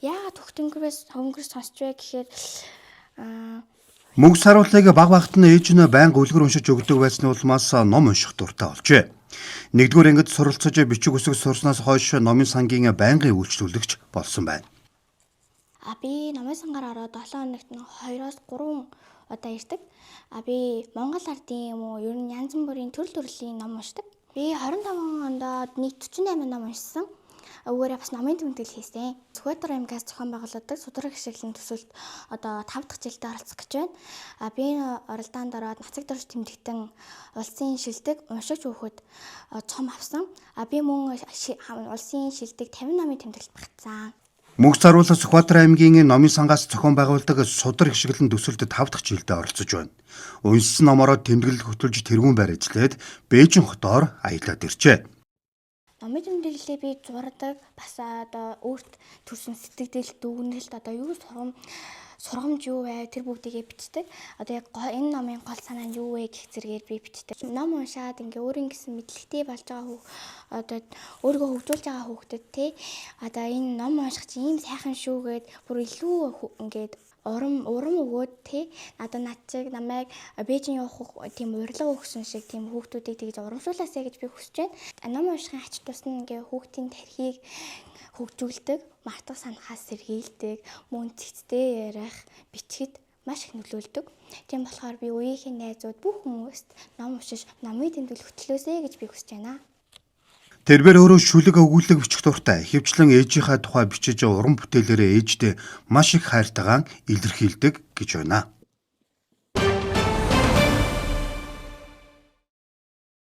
Яагаад хөнгөрөөс сонсч вэ гэхээр Мөнгө саруулыг баг багт нь ээж нь байнга үлгэр уншиж өгдөг байсан улмаас ном унших дуртай болжээ. Нэгдүгээр ангид суралцаж бичиг үсэг сурснаас хойш номын сангийн байнгын үйлчлүүлэгч болсон байна. би номын сангаар ороод 7 хоногт нь 2-3 удаа ирдэг. Би Монгол ардын юм уу ер нь янз бүрийн төрлийн ном уншдаг. Би 25 онд нийт 48 ном уншсан. Өөрөөр бас номын тэмдэглэл хийсэн. Сүхбаатар аймгаас зохион байгуулагддаг судраг хичээлийн төсөлд 5 дахь жилдээ оролцох гэж байна. Би оролдоонд ороод нацаг дөрж тэмдэгтэн улсын шилдэг уншиж өөхөд цом авсан. Би мөн улсын шилдэг 50 номын тэмдэглэлд багтсан. Мөнгө саруулах Сүхбаатар аймгийн номын сангаас зохион байгуулдаг судар хичээлэн төсөлд 5 дахь жилдээ оролцож байна. Уншсан номороо тэмдэглэл хөтөлж тэргүүн байр ажиллаад Бээжин хотоор аялаад иржээ. Номын тэмдэглэлээ би зурдаг, бас өөрт төрсэн сэтгэл дүгнэлт юу сургамж юу вэ? Тэр бүгдийгээ бичдэг. Яг энэ номын гол санаа нь юу вэ гэх зэргээр би бичдэг. Ном уншаад өөрийн гэсэн мэдлэгтэй болж байгаа өөрийгөө хөгжүүлж байгаа хүүхдэд энэ ном унших чинь ийм сайхан шүүгээд бүр илүү урам өгөөд намайг Бээжин явах тийм урилга өгсөн шиг тийм хүүхдүүдийг тэгж урамшуулаасаа гэж би хүсэж байна. Ном уншихын ач тус нь хүүхдийн тархийг хөгжүүлдэг, мартах санахаас сэргийлдэг, мөн цэцтэй ярих, бичгэд маш их нөлөөлдөг. Тийм болохоор би үеийнхээ найзууд бүх хүмүүст ном уншиж, номын тэмдэглэл хөтлөөсэй гэж би хүсэж байна. Тэрээр өөрөө шүлэг өгүүлэг бичих дуртай. Хэвчлэн ээжийнхаа тухай бичиж уран бүтээлээрээ ээждээ маш их хайртайгаан илэрхийлдэг гэж байна.